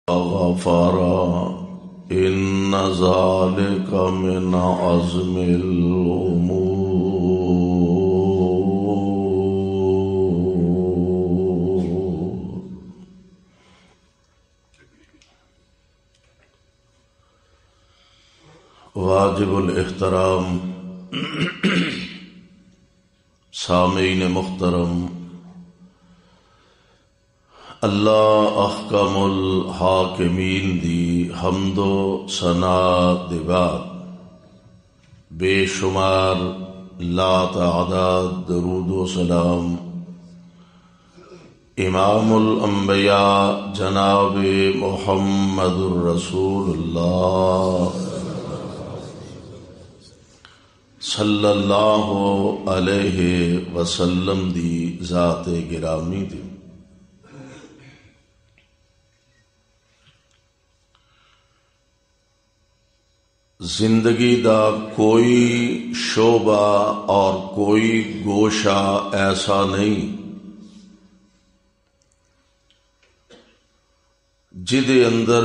غفر إن ذلك من عزم الأمور. واجب الاحترام سامعین محترم، اللہ احکم الحاکمین دی حمد و ثنا دے بعد بے شمار لا تعداد درود و سلام امام الانبیاء جناب محمد الرسول اللہ صلی اللہ علیہ وسلم دی ذات گرامی دی. زندگی دا کوئی شعبہ اور کوئی گوشہ ایسا نہیں جدے اندر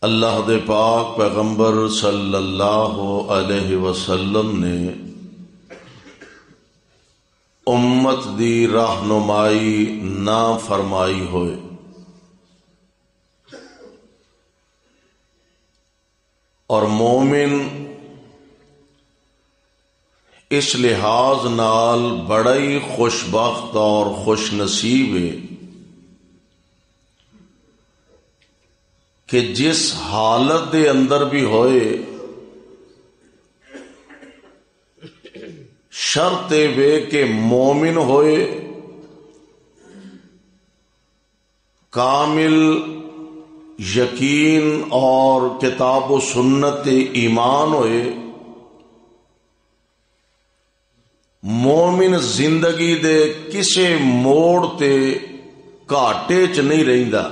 اللہ دے پاک پیغمبر صلی اللہ علیہ وسلم نے امت دی رہنمائی نہ فرمائی ہوئے. اور مومن اس لحاظ نال بڑا ہی خوشبخت اور خوش نصیب ہے کہ جس حالت دے اندر بھی ہوئے شرط وے کہ مومن ہوئے، کامل یقین اور کتاب و سنت ایمان ہوئے. مومن زندگی دے کسے موڑ تے گھاٹے چ نہیں رہندا.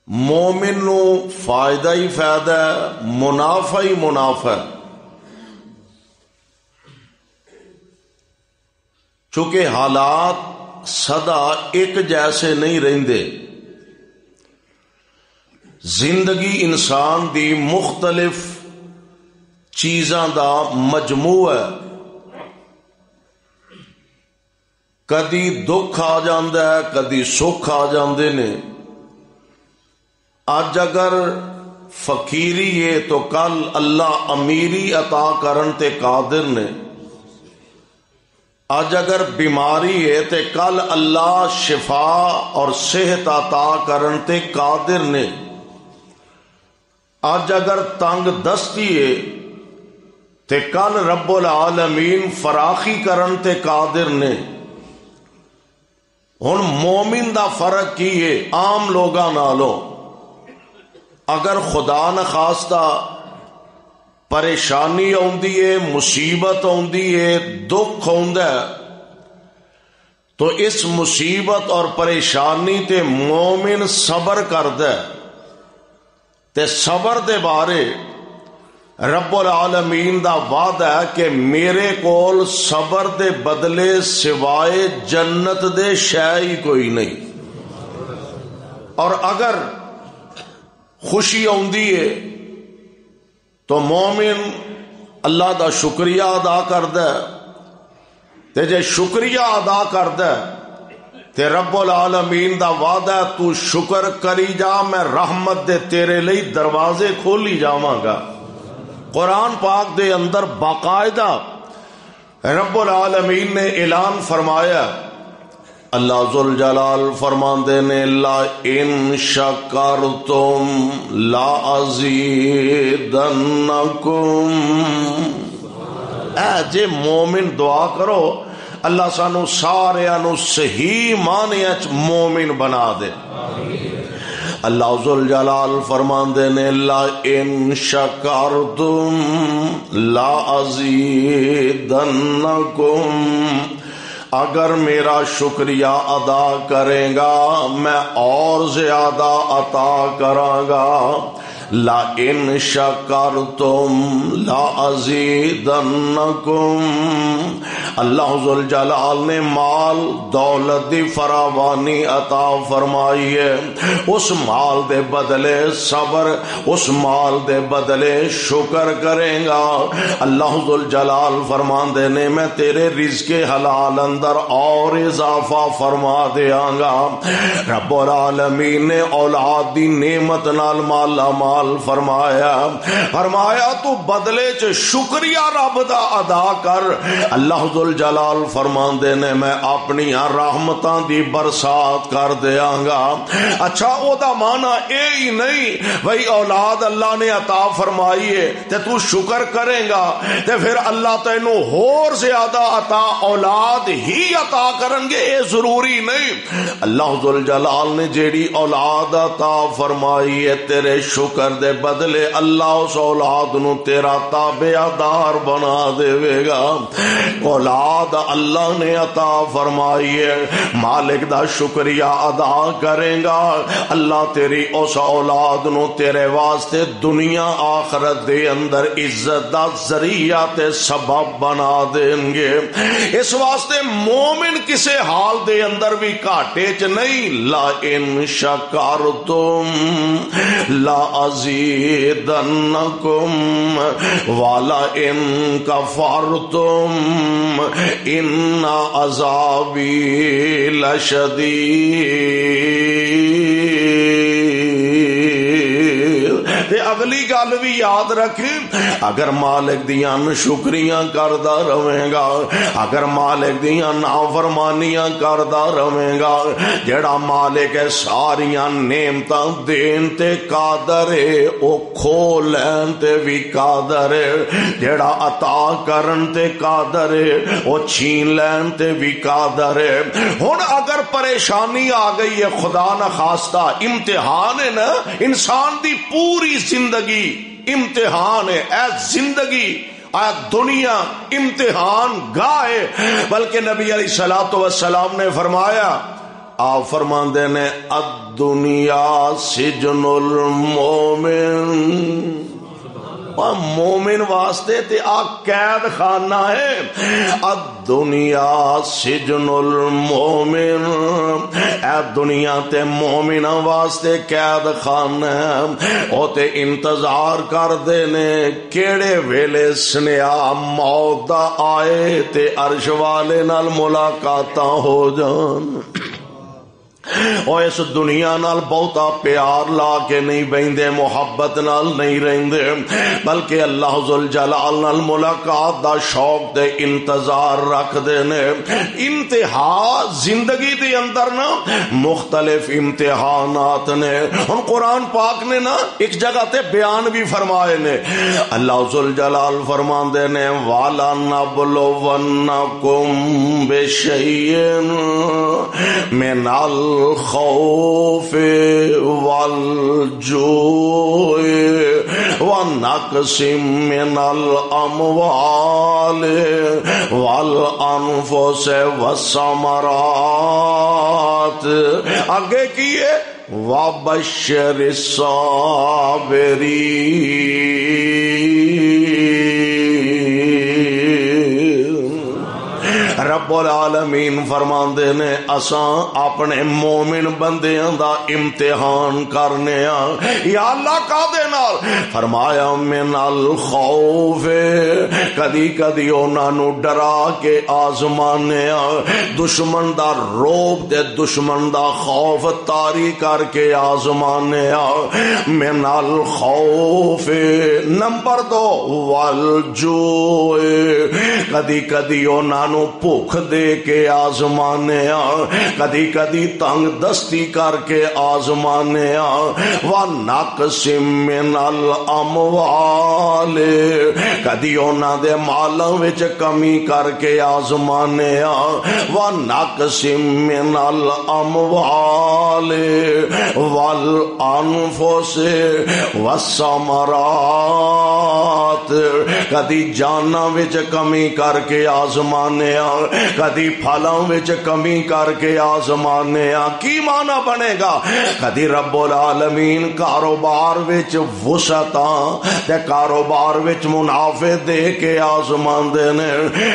مومن نو فائدہ ہی فائدہ ہے، منافع ہی منافع ہے. چونکہ حالات سدا ایک جیسے نہیں رہندے. زندگی انسان دی مختلف چیزاں دا مجموع ہے. کدی دکھ آ جاندا ہے، کدی سکھ آ جاندے نے. اج اگر فقیری ہے تو کل اللہ امیری عطا کرن تے قادر نے. اج اگر بیماری ہے تے کل اللہ شفا اور صحت عطا کرن تے قادر نے. اج اگر تنگ دستی ہے تے کل رب العالمین فراخی کرن تے قادر نے. ہن مومن دا فرق کی ہے عام لوگاں نالوں؟ اگر خدا نخواستہ پریشانی آندی ہے، مصیبت آندی ہے، دکھ آندا ہے، تو اس مصیبت اور پریشانی تے مومن صبر کردا ہے. تے صبر دے بارے رب العالمین دا وعدہ ہے کہ میرے کول صبر دے بدلے سوائے جنت دے شے ہی کوئی نہیں. اور اگر خوشی آندی ہے تو مومن اللہ دا شکریہ ادا کردا ہے. تے جے شکریہ ادا کردا ہے تے رب العالمین دا وعدہ ہے تو شکر کری جا، میں رحمت دے تیرے لئی دروازے کھولی جاواں گا. قرآن پاک دے اندر باقاعدہ رب العالمین نے اعلان فرمایا. اللہ ذوال جلال فرماندے نے لَئِن شَكَرْتُمْ لَأَزِيدَنَّكُمْ. اے جے مومن دعا کرو اللہ سانو سارے نو صحیح معنی اچ مومن بنا دے. اللہ ذوال جلال فرماندے نے لَئِن شَكَرْتُمْ لَأَزِيدَنَّكُمْ. اگر میرا شکریہ ادا کرے گا میں اور زیادہ عطا کراں گا. لا ان شکرتم لازیدنکم. اللہ ذوالجلال نے مال دولت دی فراوانی عطا فرمائی ہے، اس مال دے بدلے صبر، اس مال دے بدلے شکر کریں گا. اللہ ذوالجلال فرماندے نے میں تیرے رزق حلال اندر اور اضافہ فرما دیاں گا. رب العالمین نے اولاد دی نعمت نال مالا مال فرمایا تو بدلے چ شکریہ رب دا ادا کر. اللہ ذوالجلال فرماندے نے میں اپنی رحمتاں دی برسات کر دیاں گا. اچھا او دا معنی اے ہی نہیں بھئی اولاد اللہ نے عطا فرمائی ہے تے تو شکر کرے گا تے پھر اللہ تینوں اور زیادہ عطا اولاد ہی عطا کرن گے، اے ضروری نہیں. اللہ ذوالجلال نے جیڑی اولاد عطا فرمائی ہے تیرے شکر دے بدلے اللہ اس اولاد نو تیرا تابعدار بنا دے گا. اولاد اللہ نے عطا فرمائی ہے، مالک دا شکریہ ادا کرے گا، اللہ تیری اس اولاد نو تیرے واسطے دنیا آخرت دے اندر عزت دا ذریعہ تے سبب بنا دیں گے. اس واسطے مومن کسے حال دے اندر بھی گھاٹے چ نہیں. لا ان شکرتم لا ازیدنکم والا ان کفرتم ان عذابی لشدید. اگلی گل بھی یاد رکھ، اگر مالک دیاں شکریاں کردا رہے گا، اگر مالک دیاں نافرمانیاں کردا رہے گا، جڑا مالک ہے ساریاں نعمتاں دین تے قادر ہے، او کھو لین تے بھی قادر ہے، جڑا عطا کرن تے قادر ہے، او چھین لین تے بھی قادر ہے. ہن اگر پریشانی آ گئی ہے، خدا نہ خواستہ امتحان ہے نا، انسان دی پوری زندگی امتحان ہے. اے زندگی اے دنیا امتحان گاہ ہے. بلکہ نبی علیہ الصلوۃ والسلام نے فرمایا، آپ فرماندے نے الدنیا سجن المومن، مومن واسطے تے آ قید خانہ ہے. الدنیا سجن المومن، اے دنیا تے مومن واسطے قید خانہ ہے. او تے انتظار کر دے نے کیڑے ویلے سنیا موت دا آئے تے عرش والے نال ملاقاتاں ہو جان. او اس دنیا نال بہتا پیار لا کے نہیں بہندے، محبت نال نہیں رہندے، بلکہ اللہ ذوالجلال نال ملاقات دا شوق دے انتظار رکھ دے نے. انتہا زندگی دے اندر نا مختلف امتحانات نے. ہن قرآن پاک نے نا ایک جگہ تے بیان بھی فرمائے نے. اللہ ذوالجلال فرماندے نے وَلَنَبْلُوَنَّكُمْ بِشَيْءٍ مِنَ الخوف والجوع ونقص من الاموال والانفس والثمرات. آگے کیے وبشر الصابرین. رب العالمین فرماندے نے اساں اپنے مومن بندیاں دا امتحان کرنے یا اللہ کا دے نال. فرمایا من الخوف، کدی کدی انہاں نو ڈرا کے آزمانے، دشمن دا روب دے دشمن دا خوف طاری کر کے آزمانے. من الخوف. نمبر 2 والجوع، کدی کدی انہاں نو بھوک دے کے آزمانے، کدی کدی تنگ دستی کر کے آزمانے. وَنَقْصٍ مِّنَ الْأَمْوَالِ، کدی انہاں دے مالاں وچ کمی کر کے آزمانے. وَنَقْصٍ مِّنَ الْأَمْوَالِ وَالْأَنفُسِ وَالثَّمَرَاتِ، کدی جاناں وچ کمی کر کے آزمانے ہاں، کدی پھلاں وچ کمی کر کے آزمانے ہاں۔ کی معنی بنے گا؟ کدی رب العالمین کاروبار وچ وسعتاں تے کاروبار وچ منافع دے کے آزماندے نے،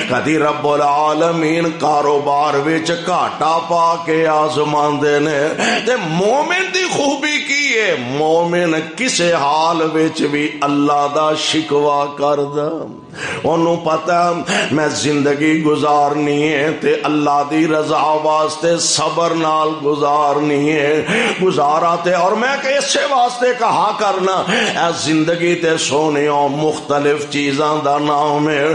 کدی رب العالمین کاروبار وچ گھاٹا پا کے آزماندے نے۔ تے مومن دی خوبی کی ہے؟ مومن کسے حال وچ بھی اللہ دا شکوا کردا، انہوں پتہ میں زندگی گزارنی ہے تے اللہ دی رضا واسطے صبر نال گزارنی ہے، گزارا تے اور میں کہ اسے واسطے کہا کرنا اے زندگی تے سونیوں مختلف چیزاں دا نام ہے،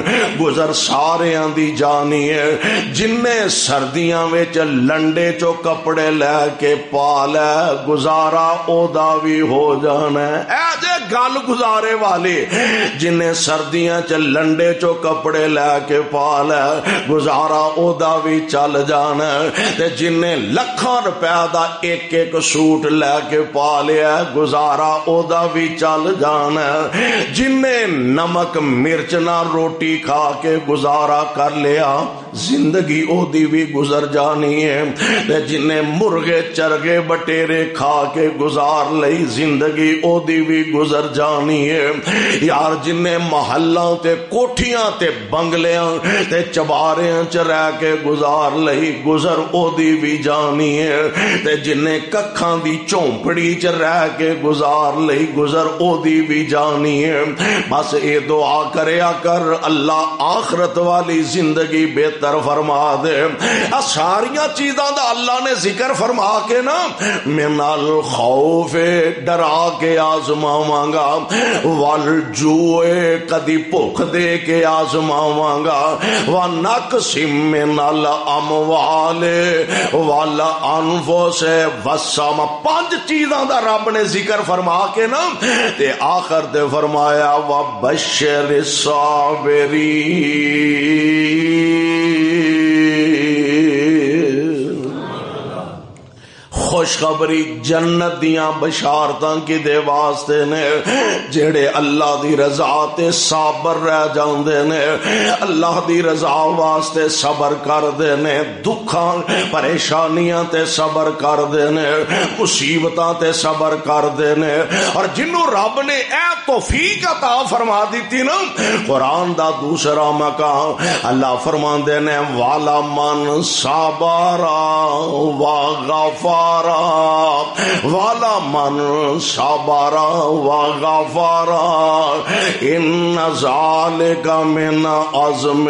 گزر ساریاں دی جانی ہے۔ جننے سردیاں وچ لنڈے چو کپڑے لے کے پا لے گزارا او دا بھی ہو جانا ہے۔ اے جے گل گزارے والے جنہیں سردیاں چ لنڈے چو کپڑے لے کے پا لے گزارا او دا بھی چل جانا ہے، تے جنہیں لکھاں روپے دا ایک ایک سوٹ لے کے پا لیا گزارا او دا بھی چل جانا ہے، جنہیں نمک مرچ نہ روٹی کھا کے گزارا کر لیا زندگی او دی بھی گزر جانی ہے، تے جنہیں مرغے چرگے بٹیرے کھا کے گزار لئی زندگی او دی بھی گزر جانی ہے۔ یار جنہیں محلاں تے کوٹھیاں تے بنگلیاں تے چباریاں چ رہ کے گزار لئی گزر او دی بھی جانی ہے، تے جنہیں ککھاں دی چونپڑی چ رہ کے گزار لئی گزر او دی بھی جانی ہے۔ بس اے دعا کریا کر اللہ آخرت والی زندگی بہتر فرما دے۔ ساریاں چیزاں دا اللہ نے ذکر فرما کے نا من الخوف ڈرا کے آزماواں گا، والجوع کدی بھوک دے کے آزماواں گا، ونقص من الاموال والانفس والثمرات، 5 چیزاں دا رب نے ذکر فرما کے نا تے آخر تے فرمایا وبشر الصابرین، خوشخبری جنت دیاں بشارتاں کی دے واسطے نے جڑے اللہ دی رضا تے صابر رہ جاندے نے، اللہ دی رضا واسطے صبر کر دے نے، دکھاں پریشانیاں تے صبر کر دے نے، مصیبتاں تے صبر کر دے نے۔ اور جنوں رب نے اے توفیق عطا فرما دیتی نا، قرآن دا دوسرا مقام اللہ فرماندے نے والا من صبرا وغفر والا من صبر وغفر ان ذلک من عزم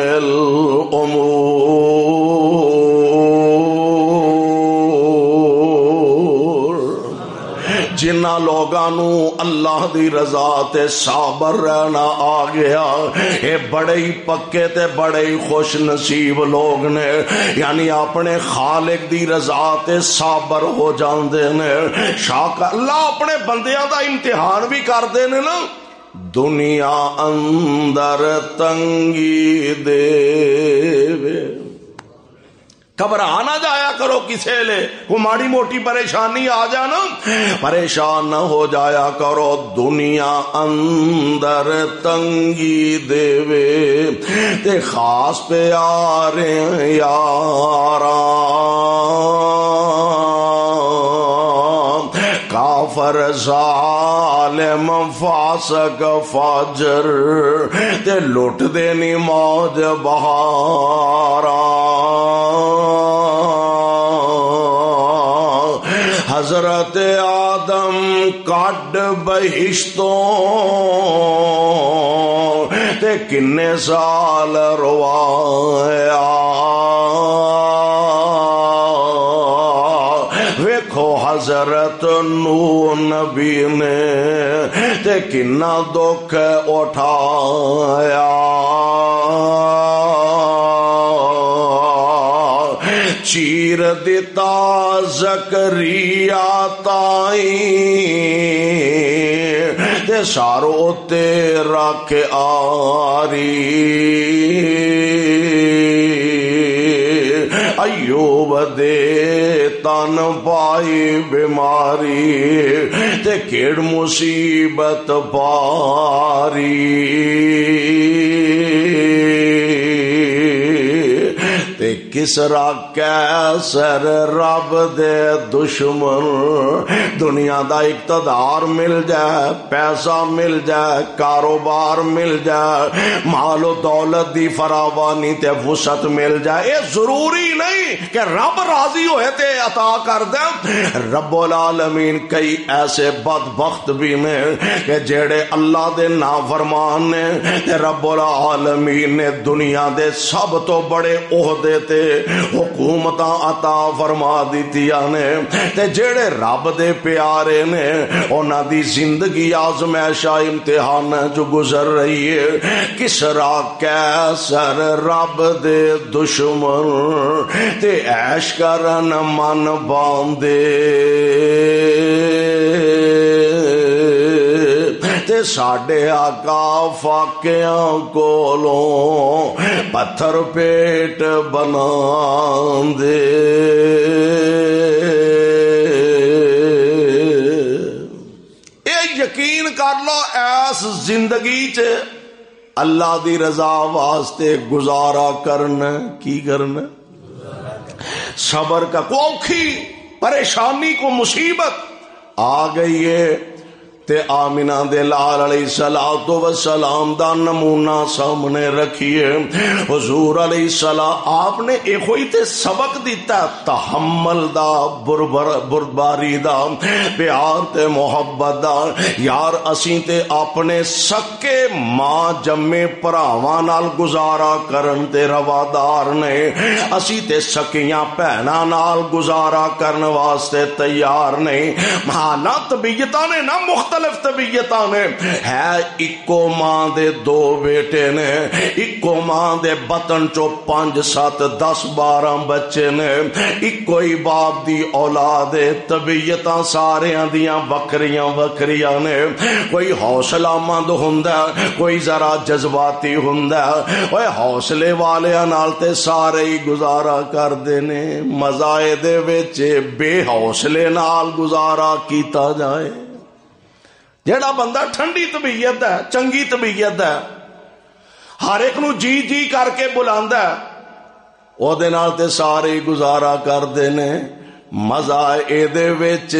جنہ لوگانوں اللہ دی رضا تے صابر رہنا آ گیا اے بڑے ہی پکے تے بڑے ہی خوش نصیب لوگ نے، یعنی اپنے خالق دی رضا تے صابر ہو جاندے نے۔ شاک اللہ اپنے بندیاں دا امتحان بھی کر دے نے نا، دنیا اندر تنگی دے گھبرا نہ جایا کرو کسے لے، کوئی ماڑی موٹی پریشانی آ جانا پریشان نہ ہو جایا کرو، دنیا اندر تنگی دے تے خاص پیارے یاراں کافر ظالم فاسق فاجر تے لٹ دینی موج بہاراں، حضرت آدم کڈ بہشتوں تے کنے سال روایا، ویکھو حضرت نوح نبی نے تے کنا دکھ اٹھایا، چیر دیتا زکریا تائیں تے سارو تے رکھ آری، ایوب دے تن پائی بیماری تے کیڑ مصیبت پاری، کسرا کیسر رب دے دشمن دنیا دا اقتدار مل جائے پیسہ مل جائے کاروبار مل جائے مال و دولت دی فراوانی تے وسعت مل جائے یہ ضروری نہیں کہ رب راضی ہوئے تے عطا کر دے رب العالمین کئی ایسے بدبخت بھی نے کہ جیڑے اللہ دے نافرمان نے رب العالمین نے دنیا دے سب تو بڑے عہدے تے حکومتاں عطا فرما دتیاں نے تے جیڑے رب دے پیارے نے انہاں دی زندگی آزمائش امتحان جو گزر رہی ہے کسرا کیسر رب دے دشمن تے عیش کرن من باندے تے ساڈے آقا فاقیاں کولوں پتھر پیٹ بنا دے اے یقین کر لو ایس زندگی چ اللہ دی رضا واسطے گزارا کرنا کی کرنا صبر کا کو اوکھی پریشانی کو مصیبت آ گئی ہے تے آمینہ دے لال علیہ الصلوۃ والسلام دا نمونہ سامنے رکھیے حضور علیہ السلام آپ نے ایک ہوئی تے سبق دیتا تحمل دا بردباری دا پیار تے محبت دا یار اسیں تے اپنے سکے ماں جمے پراواں نال گزارا کرن تے روادار نے اسی تے سکیاں بہناں نال گزارا کرن واسطے تیار نہیں حالاں طبیعتاں نے نہ مختلف طبیعتاں نے ہے اکو ماں دے دو بیٹے نے اکو ماں دے بطن چو 5 7 10 12 بچے نے اکو ہی باپ دی اولاد طبیعتاں ساریاں دیاں وکھریاں وکھریاں نے کوئی حوصلہ مند ہوندا کوئی ذرا جذباتی ہوندا اوے حوصلے والیاں نال تے سارے ہی گزارا کردے نے مزہ دے وچ بے حوصلے نال گزارا کیتا جائے جیڑا بندہ ٹھنڈی طبیعت ہے چنگی طبیعت ہے ہر ایک نو جی جی کر کے بلاندا ہے او دے نال تے سارے ہی گزارا کردے نے مزہ اے دے وچ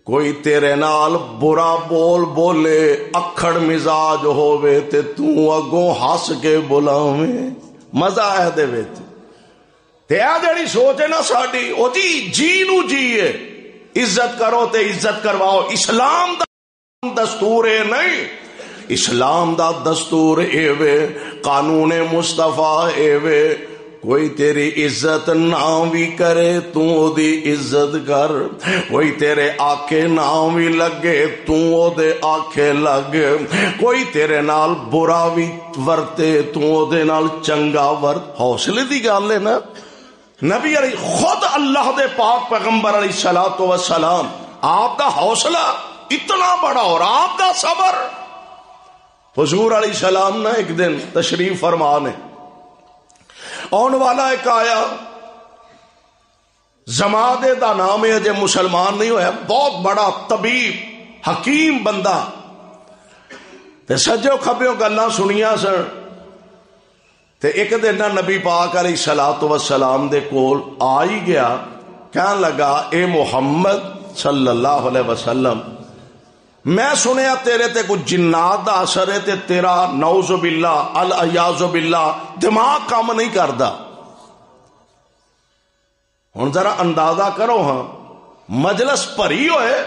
کوئی تیرے نال برا بول بولے اکھڑ مزاج ہووے تے تو اگوں ہس کے بلاویں مزہ اے دے وچ تے اے جڑی سوچ ہے نا ساڈی او جی نو جی ہے عزت کرو تے عزت کرواؤ اسلام دا دستور ہے نہیں اسلام دا دستور اے وے قانون مصطفیٰ اے وے کوئی تیری عزت نہ بھی کرے تو دی عزت کر کوئی تیرے آکھے نہ بھی لگے تو دے آکھے لگ کوئی تیرے نال برا بھی ورتے تو دے نال چنگا ورت حوصلے دی گل ہے نا نبی علیہ خود اللہ دے پاک پیغمبر علیہ الصلوۃ والسلام آپ دا حوصلہ اتنا بڑا اور آپ دا صبر حضور علیہ السلام نے ایک دن تشریف فرما نے آن والا ایک آیا زمادے دا نام ہے جے مسلمان نہیں ہویا بہت بڑا طبیب حکیم بندہ تے سجو کھبیوں گلاں سنیاں سن تے ایک دن نبی پاک علیہ الصلوۃ والسلام دے کول آ ہی گیا کہن لگا اے محمد صلی اللہ علیہ وسلم میں سنیا تیرے تے کچھ جنات دا اثر ہے تے تیرا نعوذ باللہ العیاذ باللہ دماغ کام نہیں کردا ہن ذرا اندازہ کرو ہاں مجلس بھری ہوئے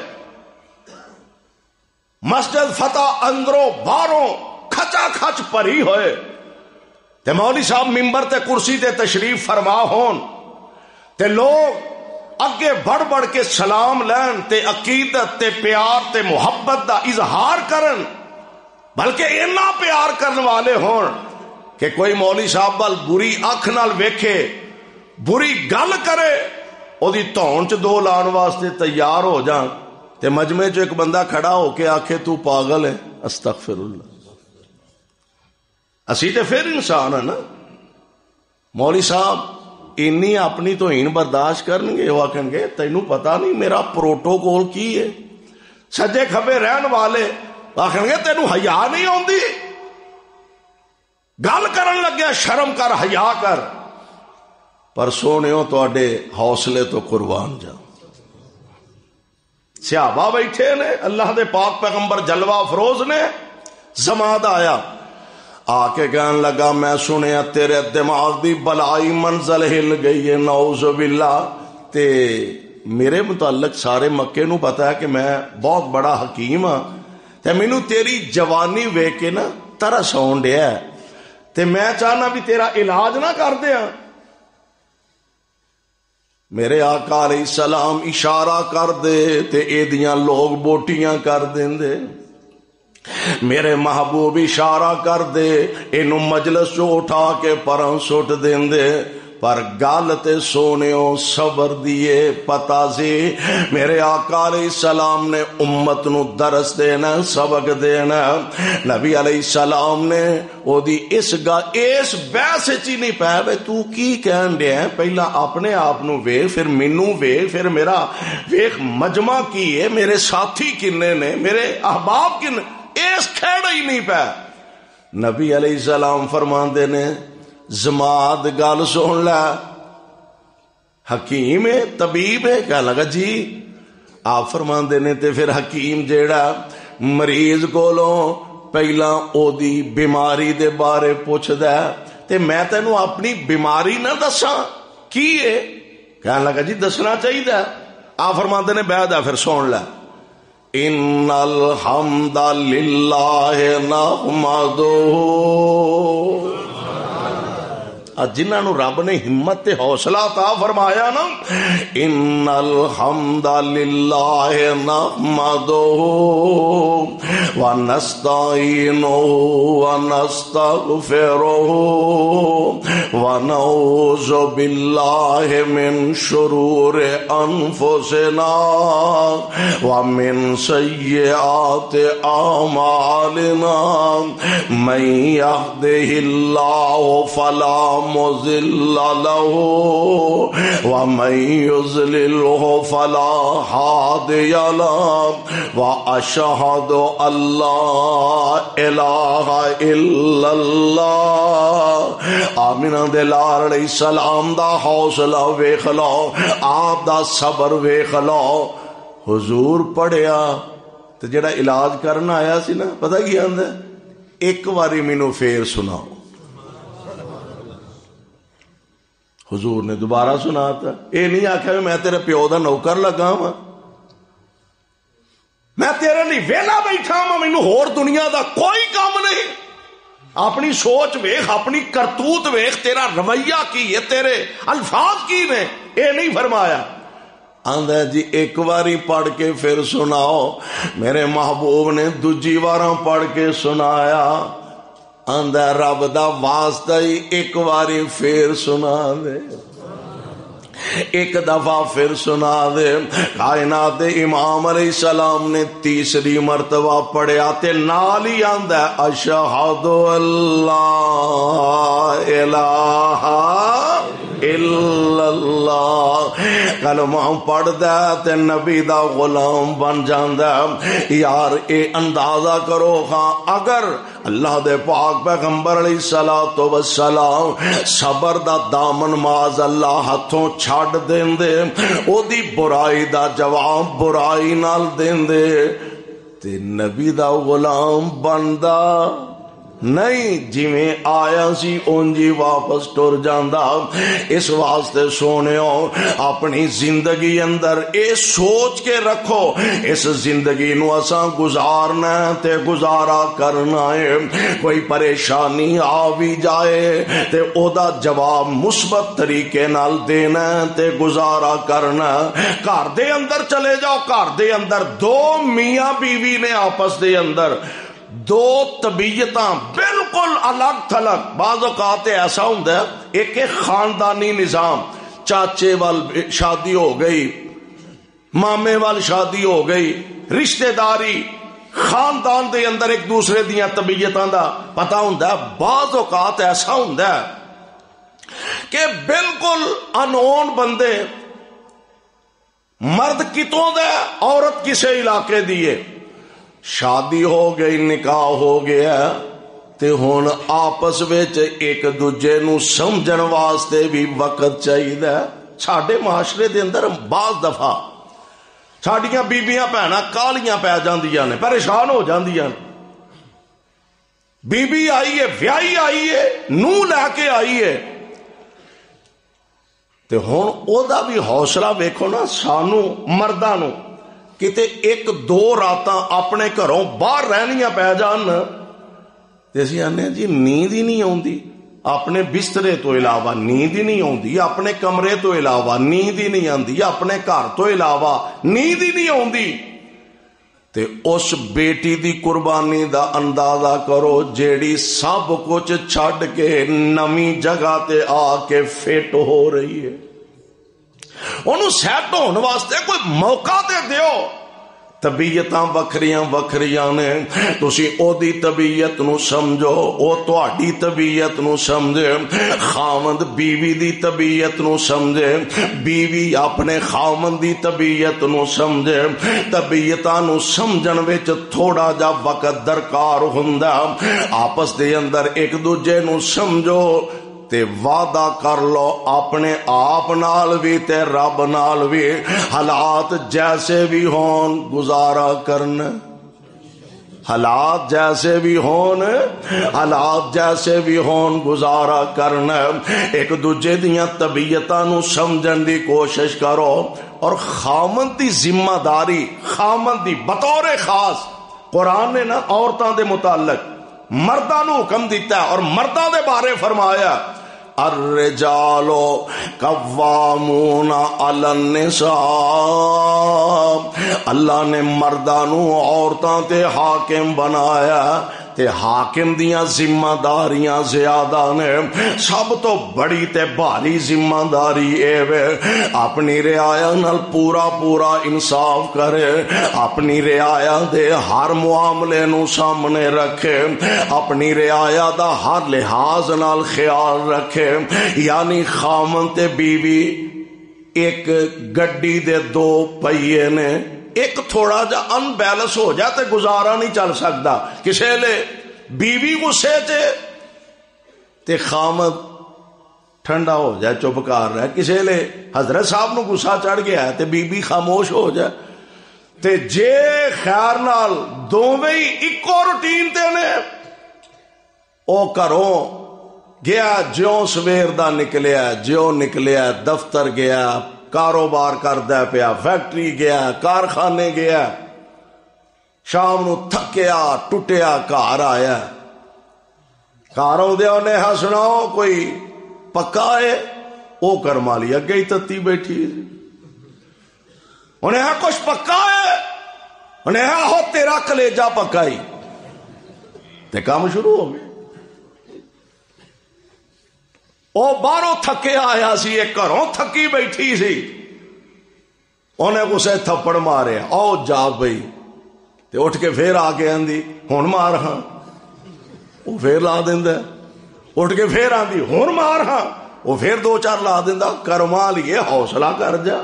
مسجد فتح اندروں باہروں کھچا کھچ بھری ہوئے تے مولوی صاحب ممبر تے کرسی تے تشریف فرما ہون تے لوگ اگے بڑھ بڑھ کے سلام لین تے عقیدت تے پیار تے محبت دا اظہار کرن بلکہ اینا پیار کرن والے ہون کہ کوئی مولوی صاحب وال بری اکھ نال ویکھے بری گل کرے او دی تون چ دو لان واسطے تیار ہو جان تے مجمع چ ایک بندہ کھڑا ہو کے آکھے تو پاگل ہے استغفر اللہ اسی تے پھر انسان ہے نا مولوی صاحب اینی اپنی توہین برداشت کرن گے وہ آکھن گے تینوں پتہ نہیں میرا پروٹوکول کی ہے سجے کھبے رہن والے آکھن گے تینوں حیا نہیں آندی گل کرن لگیا شرم کر حیا کر پر سونےو تواڈے حوصلے تو قربان جا. صحابہ بیٹھے نے، اللہ دے پاک پیغمبر جلوہ افروز نے. زماد آیا آ کے کہنے لگا میں سنیا تیرے دماغ دی بلائی منزل ہل گئی ہے، نعوذ باللہ. تے میرے متعلق سارے مکے نو پتا ہے کہ میں بہت بڑا حکیم ہاں، تے مینوں تیری جوانی ویکھ کے نا ترس آن ڈیا ہے، تے میں چاہنا بھی تیرا علاج نہ کر دیاں. میرے آقا علیہ السلام اشارہ کر دے تے اے دیاں لوگ بوٹیاں کر دیندے. میرے محبوب اشارہ کر دے اینو مجلس چو اٹھا کے پراں سٹ دیندے. پر گل تے سونےو صبر دیے پتا سی میرے آقا علیہ السلام نے امت نو درس دینا، سبق دینا. نبی علیہ السلام نے او دی اس بحث چی نہیں پایا بے تو کی کہن دیا ہے، پہلا اپنے آپ نو ویکھ، پھر مینوں ویکھ، پھر میرا ویکھ مجمع کی ہے، میرے ساتھی کنے نے، میرے احباب کنے، اس کھیڑا ہی نہیں پایا. نبی علیہ السلام فرماندے نے زماد گل سن لے، حکیم ہے طبیب ہے. کہنے لگا جی. آپ فرماندے نے تے پھر حکیم جیڑا مریض کولوں پہلا او دی بیماری دے بارے پوچھدا تے میں تینوں اپنی بیماری نہ دساں کی ہے؟ کہنے لگا جی دسنا چاہیے. آپ فرماندے نے بیعت ہے پھر سن لے. ان الحمد للہ نحمدہ، جنہاں نو رب نے ہمت تے حوصلہ عطا فرمایا نا، ان الحمد للہ نحمدہ ونستعینہ ونستغفرہ ونعوذ باللہ من شرور انفسنا ومن سیئات اعمالنا، من یہدہ اللہ فلا مضل له ومن يضلله فلا هادي له واشهد ان لا اله الا الله. آمینہ دے لال علیہ السلام دا حوصلہ ویکھ لو، آپ دا صبر ویکھ لو. حضور پڑھیا تے جڑا علاج کرنا آیا سی نا پتہ کی آندا ہے، ایک واری مینوں پھر سناؤ. حضور نے دوبارہ سناتا. اے نہیں آخیا میں تیرے پیو دا نوکر لگا وا، میں تیرے لیے ویلا بیٹھا وا، مینوں ہور دنیا دا کوئی کام نہیں. اپنی سوچ ویخ، اپنی کرتوت ویخ، تیرا رویہ کی ہے، تیرے الفاظ کی نے. اے نہیں فرمایا. آندا جی ایک واری پڑھ کے پھر سناؤ. میرے محبوب نے دوجی واراں پڑھ کے سنایا. آندا رب دا واسطہ ہی ایک واری پھر سنا دے، ایک دفعہ پھر سنا دے. کائنات امام علیہ السلام نے تیسری مرتبہ پڑھیا تے نال ہی آندا اشہد اللہ الہ الا اللہ. کلمہ پڑھدا تے نبی دا غلام بن جاندا. یار اے اندازہ کرو ہاں اگر اللہ دے پاک پیغمبر علیہ الصلوۃ والسلام صبر دا دامن معاذ اللہ ہتھوں چھڈ دیندے، او دی برائی دا جواب برائی نال دیندے تے نبی دا غلام بندا نہیں، جویں آیا سی اونجی واپس ٹر جاندا. اس واسطے سونےو اپنی زندگی اندر اے سوچ کے رکھو اس زندگی نو اساں گزارنا تے گزارا کرنا ہے. کوئی پریشانی آ بھی جائے تے او دا جواب مثبت طریقے نال دینا تے گزارا کرنا. گھر دے اندر چلے جاؤ، گھر دے اندر دو میاں بیوی نے آپس دے اندر دو طبیعتاں بالکل الگ تھلگ. بعض اوقات ایسا ہوندا ہے ایک خاندانی نظام، چاچے وال شادی ہو گئی، مامے وال شادی ہو گئی، رشتہ داری خاندان دے اندر ایک دوسرے دیاں طبیعتاں دا پتہ ہوندا ہے. بعض اوقات ایسا ہوندا ہے کہ بالکل انون بندے، مرد کتوں دا عورت کسے علاقے دیے، شادی ہو گئی، نکاح ہو گیا، تے ہن آپس وچ ایک دوجے نو سمجھن واسطے بھی وقت چاہیے. ساڈے معاشرے دے اندر بعض دفعہ ساڈیاں بیبیاں بھੈਣਾਂ کالیاں پی جاندیاں نے, پریشان ہو جاندیاں نے. بی بی آئی ہے, ویائی آئی ہے, نو لے کے آئی ہے, تے ہن او دا بھی حوصلہ ویکھو نا. سانو مرداں نو کتے ایک دو راتاں اپنے گھروں باہر رہنیاں پی جان تے اسی آنے جی نیند ہی نہیں آوندی, اپنے بسترے تو علاوہ نیند ہی نہیں آوندی, اپنے کمرے تو علاوہ نیند ہی نہیں آندی, اپنے گھر تو علاوہ نیند ہی نہیں آوندی. تے اس بیٹی دی قربانی دا اندازہ کرو جیڑی سب کچھ چھڈ کے نمی جگہ تے آ کے فٹ ہو رہی ہے. انہوں سیٹ ہونے واسطے کوئی موقع تے دیو. طبیعتاں وکھریاں وکھریاں نے, تسی او دی طبیعت نو سمجھو, او تہاڈی طبیعت نو سمجھے, خاوند بیوی دی طبیعت نو سمجھے, بیوی اپنے خاوند دی طبیعت نو سمجھے. طبیعتاں نو سمجھن وچ تھوڑا جا وقت درکار ہوندا. آپس دے اندر ایک دوجے نو سمجھو تے وعدہ کر لو اپنے آپ نال بھی تے رب نال بھی, حالات جیسے بھی ہون گزارا کرنا. حالات جیسے بھی ہون, حالات جیسے بھی ہون گزارا کرنا. ایک دوجے دیاں طبیعتاں نو سمجھن دی کوشش کرو. اور خامن دی ذمہ داری, خامن دی بطور خاص قرآن نے نا عورتاں دے متعلق مرداں نو حکم دیتا ہے, اور مرداں دے بارے فرمایا الرجال قوامون علی النساء. اللہ نے مرداں نو عورتاں تے حاکم بنایا, تے حاکم دیاں ذمہ داریاں زیادہ نے. سب تو بڑی تے بھاری ذمہ داری اے وے اپنی رعایا نال پورا پورا انصاف کرے, اپنی رعایا دے ہر معاملے نو سامنے رکھے, اپنی رعایا دا ہر لحاظ نال خیال رکھے. یعنی خامن تے بیوی ایک گڈی دے دو پہیے نے, ایک تھوڑا جا ان بیلنس ہو جائے تے گزارا نہیں چل سکتا. کسے لے بیوی غصے تے خامد ٹھنڈا ہو جائے چپ کر رہا ہے, کسے لے حضرت صاحب نو غصہ چڑھ گیا ہے تے بیوی خاموش ہو جائے. تے جے خیر نال دوویں ہی اکو روٹین تے نے, او کرو گیا جیوں سویر دا نکلیا, جیوں نکلیا دفتر گیا, کاروبار کردا پیا, فیکٹری گیا, کارخانے گیا, شام نو تھکیا ٹوٹیا گھر آیا. گھر آدھے انہیں ہسنا کوئی پکا ہے, او کرما لی اگے ہی تتی بیٹھی. انہیں کچھ پکا ہے, انہیں ہو تیرا کلیجا پکائی, تے کام شروع ہو گیا. او باہروں تھکے آیا سی, ایک گھروں تھکی بیٹھی سی, انہیں کسے تھپڑ مارے, او جا بئی, تے اٹھ کے پھر آ کے آندی ہن مار ہاں, وہ پھر لا دیندا. اٹھ کے پھر آندی ہن مار ہاں, وہ پھر دو چار لا دیندا. کرما لیے حوصلہ کر جا,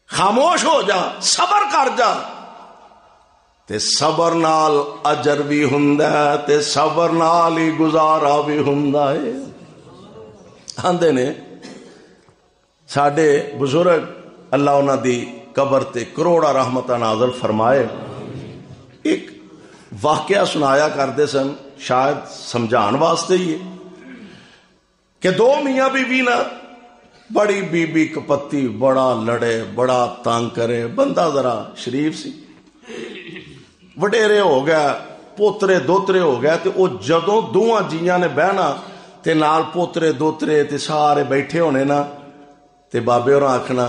خاموش ہو جا, صبر کر جا. تے صبر نال اجر بھی ہوندا ہے, تے صبر نال ہی گزارا بھی ہوندا ہے. آندے نے ساڈے بزرگ اللہ انہاں دی قبر تے کروڑا رحمتاں نازل فرمائے, ایک واقعہ سنایا کرتے سن, شاید سمجھان واسطے ہی ہے کہ دو میاں بیوی نا, بڑی بی بی کپتی, بڑا لڑے, بڑا تنگ کرے. بندہ ذرا شریف سی, وڈیرے ہو گیا, پوترے دوترے ہو گیا. تے او جدوں دوواں جیاں نے بہنا تے نال پوترے دوترے تے سارے بیٹھے ہونے نا, تے بابے اور آکھنا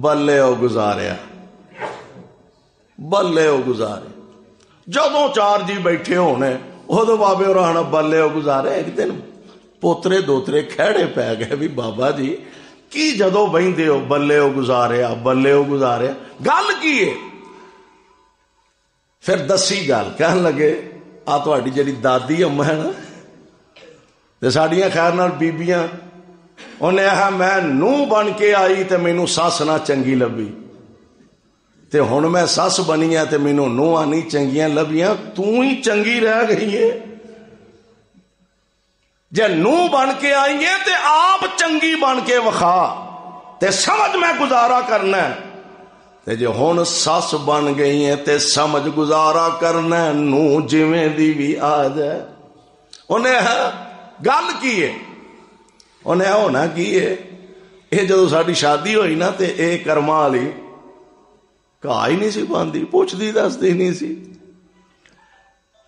بلے او گزاریا, بلے او گزارے. جدوں چار جی بیٹھے ہونے ادو بابے اور آنا بلے او گزارے. ایک دن پوترے دوترے کھڑے پی گئے بھی بابا جی کی جدوں بہندے ہو بلے او گزاریا, بلے او گزاریا, گل کی ہے؟ پھر دسی گل, کہن لگے آ تہاڈی جڑی دادی اما ہے نا تے ساڈیاں خیر نال بیبیاں, انہیں آخیا میں نوح بن کے آئی تے مینوں سس نہ چنگی لبھی, تے ہن میں سس بنی ہے تے مینوں نوحاں نہیں چنگیاں لبیاں, تو ہی چنگی رہ گئی ہے. جے نو بن کے آئیے تے آپ چنگی بن کے وکھا تے سمجھ میں گزارا کرنا ہے، تے جے ہن سس بن گئی ہے تے سمجھ گزارا کرنا ہے، نو جویں دی بھی آ جائے۔ انہیں گل کی ہے، انہیں ہونا کی ہے، یہ جدو ساری شادی ہوئی نا تے اے کرما والی کہا ہی نہیں سی پاندی، پوچھدی دسدی نہیں سی،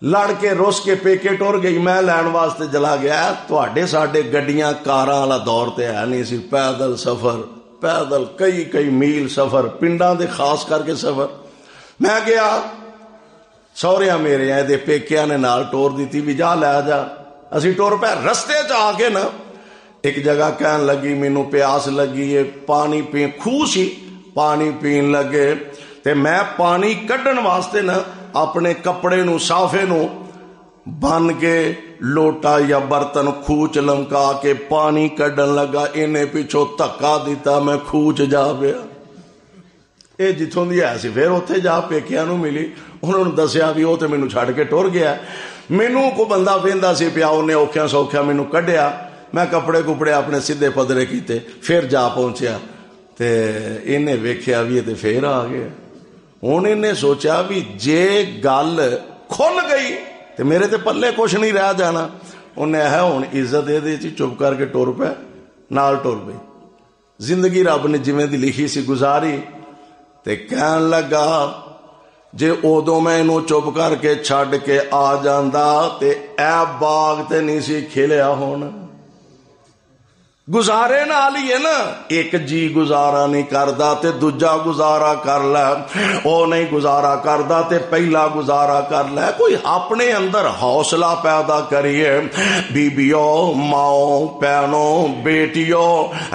لڑ کے روس کے پیکے ٹر گئی۔ میں لین واسطے چلا گیا، تواڈے ساڈے گڈیاں کاراں والا دور تے ہے نہیں سی، پیدل سفر، پیدل کئی میل سفر، پنڈاں دے خاص کر کے سفر۔ میں گیا، سہریاں میرے ہیں دے پیکیاں نے نال ٹور دیتی بھی جا لے جا، اسی ٹور پہ رستے چ آ کے نا ایک جگہ کہن لگی مینوں پیاس لگی ہے، پانی پی، خوہ سی، پانی پین لگے تے میں پانی کڈن واسطے نا اپنے کپڑے نو صافے نو بن کے لوٹا یا برتن خوہ چ لمکا کے پانی کڈن لگا، انہیں پیچھوں دھکا دیتا، میں خوہ چ جا پیا۔ اے جتھوں دی ہے سی پھر اوتھے جا پیکیاں نو ملی، انہوں نے دسیا بھی وہ تے مینوں چھڈ کے ٹر گیا۔ مینوں کو بندہ ویندا سی پیا، انہیں اوکھیاں سوکھیاں مینوں کڈیا، میں کپڑے کپڑے اپنے سیدھے پدرے کیتے، پھر جا پہنچیا تے انہیں ویکھیا بھی تے پھر آ گیا۔ ہن انہیں سوچا بھی جے گل کھل گئی تے میرے تے پلے کچھ نہیں رہ جانا، انہیں ہے ہن عزت دے چپ کر کے ٹر پیا، نال ٹر پئی۔ زندگی رب نے جویں دی لکھی سی گزاری تے کہن لگا جے ادو میں انہوں چپ کر کے چھڈ کے آ جاندا تے اے باغ تے نہیں سی کھلیا ہونا۔ گزارے نال ہی ہے نا، ایک جی گزارا نہیں کردا تے دوجا گزارا کر لے، او نہیں گزارا کردا تے پہلا گزارا کر لے۔ کوئی اپنے اندر حوصلہ پیدا کریے، بیبیوں، ماؤں، بہنوں، بیٹیوں،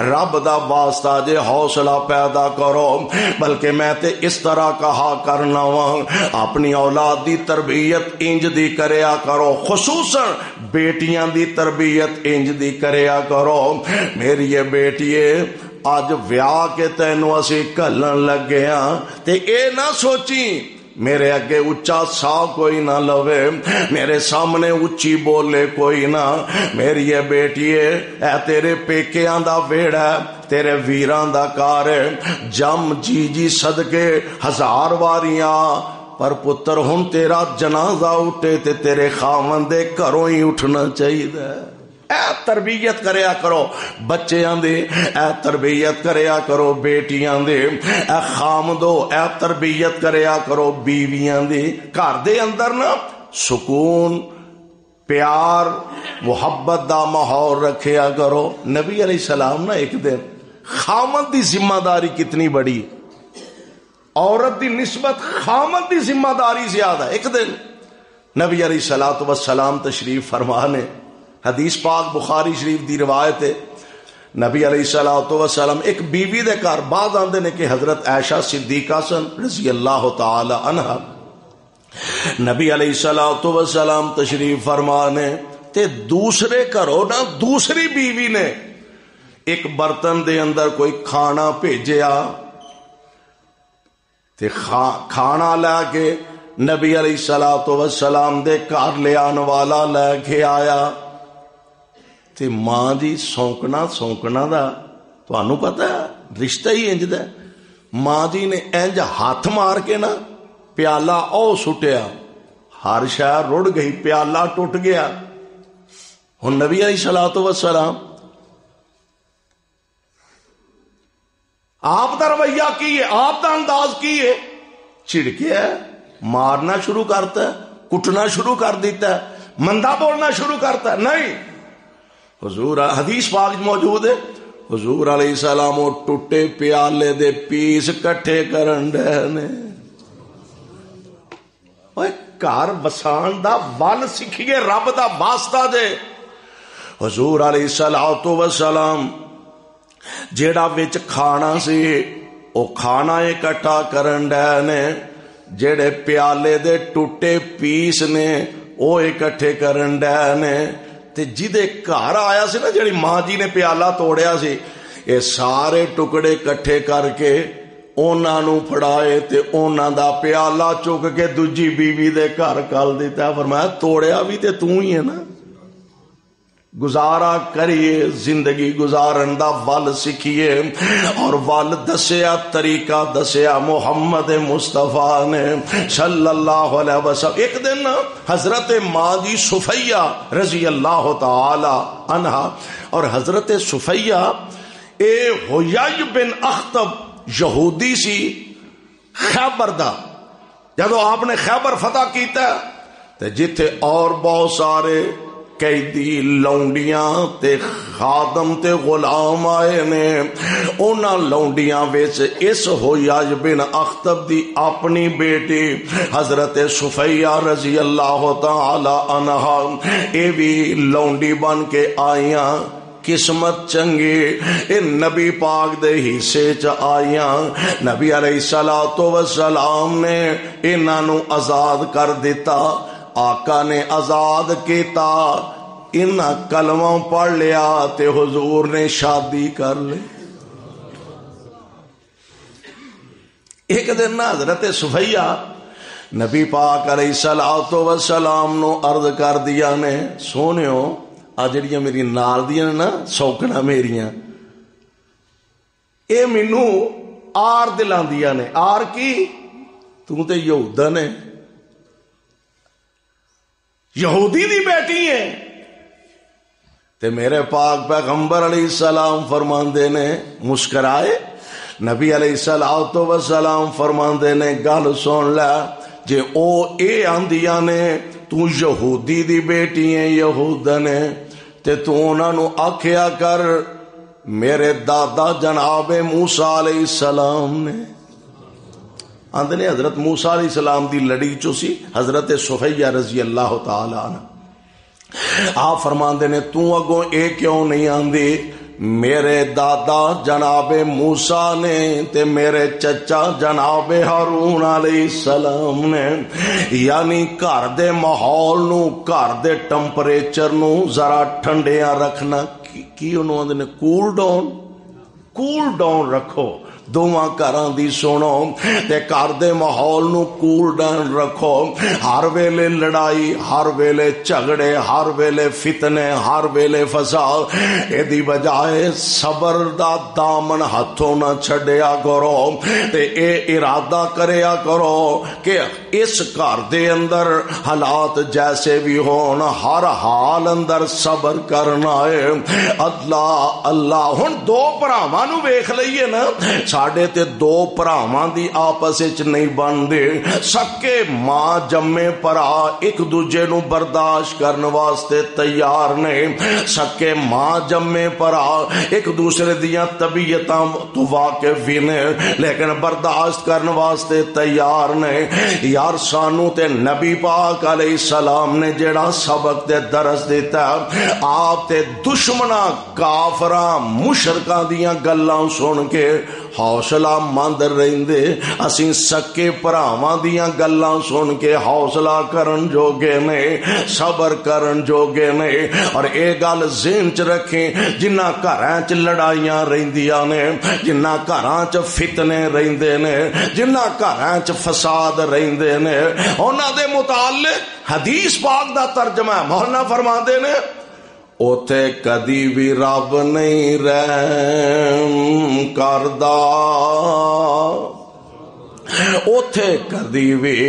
رب دا واسطہ جے حوصلہ پیدا کرو۔ بلکہ میں تے اس طرح کہا کرنا وا، اپنی اولاد دی تربیت انج دی کریا کرو، خصوصاً بیٹیاں دی تربیت انج دی کریا کرو۔ میری یہ بیٹیے اج ویاہ کے تینوں اسی کلن لگے ہاں تے اے نہ سوچی میرے اگے اچا سا کوئی نہ لوے، میرے سامنے اچھی بولے کوئی نہ۔ میری یہ بیٹیے اے تیرے پیکیاں دا ویڑا ہے، تیرے ویران دا کار ہے، جم جی صدقے ہزار واریاں، پر پتر ہن تیرا جنازہ اٹھے تے تیرے خاوند دے گھروں ہی اٹھنا چاہیے۔ اے تربیت کریا کرو بچیاں دے، اے تربیت کریا کرو بیٹیاں دے، اے خامدو اے تربیت کریا کرو بیویاں دے۔ گھر دے اندر نا سکون، پیار، محبت دا ماحول رکھیا کرو۔ نبی علیہ السلام نا ایک دن، خامد دی ذمہ داری کتنی بڑی، عورت دی نسبت خامد دی ذمہ داری زیادہ۔ ایک دن نبی علیہ السلام تشریف فرما نے، حدیث پاک بخاری شریف دی روایت ہے، نبی علیہ السلام ایک بیوی دے گھر، بعد آندے نے کہ حضرت عائشہ صدیقہ سن رضی اللہ تعالی عنہا، نبی علیہ السلام تشریف فرمانے تے دوسرے گھروں نا دوسری بیوی نے ایک برتن دے اندر کوئی کھانا بھیجیا تے کھانا لے کے نبی علیہ السلام دے گھر لے آن والا لے کے آیا تے ماں جی سونکنا دا تانوں پتہ ہے رشتہ ہی انج دا۔ ماں جی نے انج ہاتھ مار کے نا پیالہ او سٹیا، ہر شے رڑ گئی، پیالہ ٹوٹ گیا۔ ہن نبی علیہ السلام آپ دا رویہ کی ہے، آپ دا انداز کی ہے، چڑکیا ہے، مارنا شروع کرتا ہے، کٹنا شروع کر دیتا ہے، مندہ بولنا شروع کرتا ہے؟ نہیں، حضور حدیث پاک موجود ہے، حضور علیہ السلام وہ ٹوٹے پیالے دے پیس کٹھے کرن ڈے نے۔ گھر بسان دا ول سکھیے، رب دا واسطہ دے۔ حضور علیہ السلام جیڑا وچ کھانا سی او کھانا اکٹھا کرن ڈے نے، جیڑے پیالے دے ٹوٹے پیس نے او اکٹھے کرن ڈے نے، تے جدے گھر آیا سی نا جڑی ماں جی نے پیالہ توڑیا سی، اے سارے ٹکڑے کٹھے کر کے اونا نو پھڑائے تے اونا دا پیالہ چک کے دوجی بیوی دے گھر کل دیتا ہے۔ فرمایا توڑیا بھی تے تو ہی ہے نا، گزارا کریے، زندگی گزارن دا ول سکھیے، اور ول دسیا، طریقہ دسیا محمد مصطفیٰ نے صلی اللہ علیہ وسلم۔ ایک دن حضرت ماں جی صفیہ رضی اللہ تعالی عنہا، اور حضرت صفیہ اے حیی بن اخطب یہودی سی خیبر دا، جدو آپ نے خیبر فتح کیتا تے جتھے اور بہت سارے قیدی لونڈیاں تے خادم تے غلام آئے نے، انہاں لونڈیاں وچ اس حیی بن اخطب دی اپنی بیٹی حضرت صفیہ رضی اللہ تعالی عنہا اے بھی لونڈی بن کے آئیاں، قسمت چنگی اے نبی پاک دے حصے چ آئیاں، نبی علیہ الصلوۃ والسلام نے انہاں نو آزاد کر دیتا، آقا نے آزاد کیتا، انہاں کلمہ پڑھ لیا تے حضور نے شادی کر لی۔ ایک دن حضرت صفیہ نبی پاک علیہ الصلوۃ والسلام نو عرض کر دیا نے، سونیو آ جڑیاں میری نال دیاں نا سوکنا میریاں، اے مینوں آر دلاندیاں نے۔ آر کی؟ تو تے یہودا نے، یہودی دی بیٹی ہے تے میرے پاک پیغمبر علیہ السلام فرماندے نے، مسکرائے نبی علیہ الصلوۃ والسلام فرماندے نے، گل سن لے، جے او اے آندیاں نے تو یہودی دی بیٹی ہے یہودا نے، تے تو انہاں نو آکھیا کر میرے دادا جناب موسیٰ علیہ السلام نے، آندے نے حضرت موسیٰ علیہ السلام دی لڑی چو سی حضرت صفیہ رضی اللہ تعالی عنہ۔ آپ فرماندے نے تو اگوں اے کیوں نہیں آندی، میرے دادا جناب موسیٰ نے تے میرے چچا جناب ہارون علیہ السلام نے، یعنی گھر دے ماحول نو، گھر دے ٹمپریچر نو ذرا ٹھنڈیاں رکھنا، کی انہوں نے کول ڈاؤن رکھو، دوواں گھراں دی سنو تے گھر دے ماحول نو کول ڈاؤن رکھو، ہر ویلے لڑائی، ہر ویلے جھگڑے، ہر ویلے فتنے، ہر ویلے فساد، اے دی بجائے صبر دا دامن ہتھوں نہ چھڈیا کرو تے اے ارادہ کریا کرو کہ اس گھر دے اندر حالات جیسے بھی ہون، ہر حال اندر صبر کرنا ہے۔ اللہ ہن دو بھراواں نو ویکھ لئیے نا، ساڈے تے دو بھراواں دی آپس وچ نہیں بندے، سکے ماں جمے پرا ایک دوجے نو برداشت کرن واسطے تیار نہیں، سکے ماں جمے پرا ایک دوسرے دیاں طبیعتاں تو واقف ہی نے لیکن برداشت کرن واسطے تیار نہیں۔ یار سانو تے نبی پاک علیہ السلام نے جیڑا سبق تے درس دیتا، آپ تے دشمناں کافراں مشرکاں دیاں گلاں سن کے حوصلہ مند رہندے، اسی سکے بھراواں دیاں گلاں سن کے حوصلہ کرن جوگے نے، صبر کرن جوگے نے۔ اور اے گل ذہن چ رکھیں، جنہ گھراں چ لڑائیاں رہندیاں نے، جنہ گھراں چ فتنے رہندے نے، جنہ گھراں چ فساد رہندے نے، انہاں دے متعلق حدیث پاک دا ترجمہ ہے، مولانا فرماندے نے اوتھے کدی بھی رب نہیں رحم کردا، اوتھے کدی بھی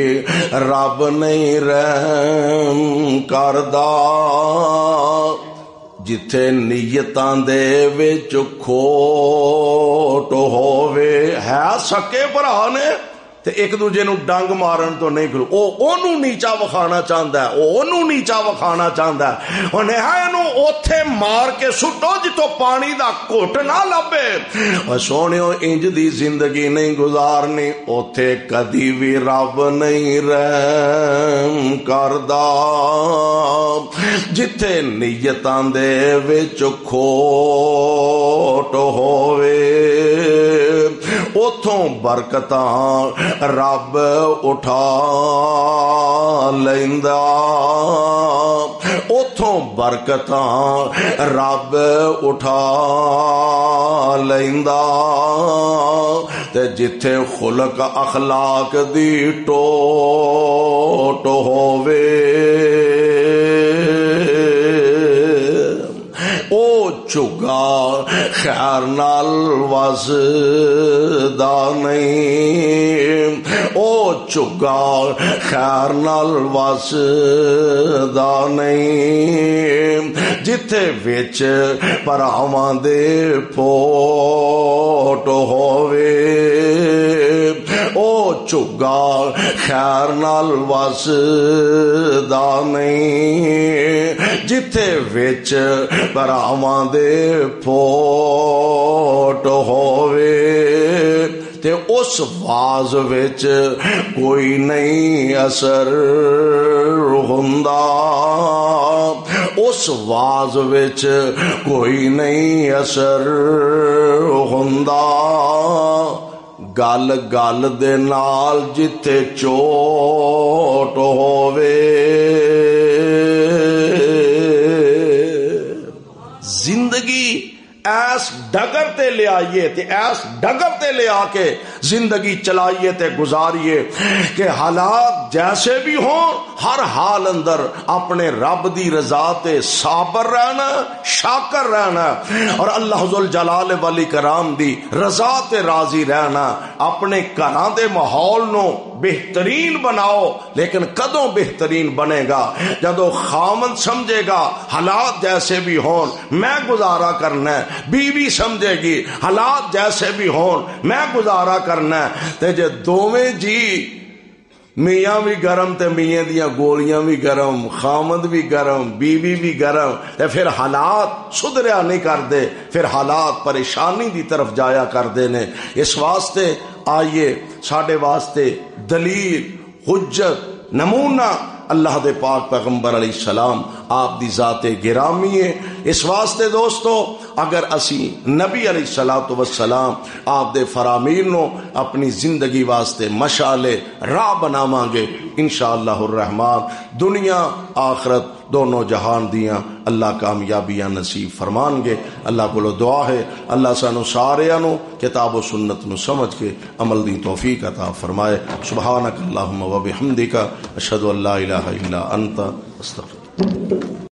رب نہیں رحم کردا، جتھے نیتاں دے وچ کھوٹ ہووے۔ ہے سکے بھرا نے تے ایک دوجے نو ڈنگ مارن تو نہیں کرو، اونوں نیچا وکھانا چاہندا ہے، اونوں نیچا وکھانا چاہندا ہے، اونے ہے نو اوتھے مار کے سٹو جتوں پانی دا گھٹ نہ لبے۔ او سونیو انج دی زندگی نہیں گزارنی، اوتھے کدی بھی رب نہیں رحم کردا، جتھے نیتاں دے وچ کھوٹ ہووے اوتھوں برکتاں رب اٹھا لیندا، اوتھوں برکتاں رب اٹھا لیندا، تے جتھے خلق اخلاق دی ٹوٹ ہووے چگا خیر نال وسدا نہیں، او چگا خیر نال وسدا نہیں، جتھے وچ پراواں دے پھوٹ ہووے، او چگا خیر نال وسدا نہیں، جتھے وچ پراواں دے پھوٹ ہووے، تے اس واز وچ کوئی نہیں اثر ہوندا، اس واز وچ کوئی نہیں اثر ہوندا، گل گل دے نال جتھے چوٹ ہووے۔ زندگی ایس ڈگر تے لے آئیے تے ایس ڈگر تے لے آ کے زندگی چلائیے تے گزاریے کہ حالات جیسے بھی ہوں ہر حال اندر اپنے رب دی رضا تے صابر رہنا، شاکر رہنا، اور اللہ ذوالجلال والاکرام دی رضا تے راضی رہنا۔ اپنے گھراں دے ماحول نو بہترین بناؤ، لیکن کدوں بہترین بنے گا؟ جدو خامن سمجھے گا حالات جیسے بھی ہون میں گزارا کرنا ہے، بیوی سمجھے گی حالات جیسے بھی ہون میں گزارا کرنا ہے، تے جے دوویں جی میاں بھی گرم تے میاں دیاں گولیاں بھی گرم، خامد بھی گرم، بیوی بھی گرم، تے پھر حالات سدھریا نہیں کردے، پھر حالات پریشانی دی طرف جایا کردے نے۔ اس واسطے آئیے ساڈے واسطے دلیل، حجت، نمونہ اللہ دے پاک پیغمبر علیہ السلام آپ دی ذات گرامی ہے۔ اس واسطے دوستو اگر اسی نبی علیہ الصلوۃ والسلام آپ دے فرامین نو اپنی زندگی واسطے مشعل راہ بناواں گے، انشاءاللہ الرحمن دنیا آخرت دونوں جہان دیاں اللہ کامیابیاں نصیب فرمان گے۔ اللہ کو دعا ہے اللہ سانو ساریاں نو کتاب و سنت نو سمجھ کے عمل دی توفیق عطا فرمائے۔ سبحانک اللہم و بحمدک، اشہد ان لا الہ الا انت، استغفرک۔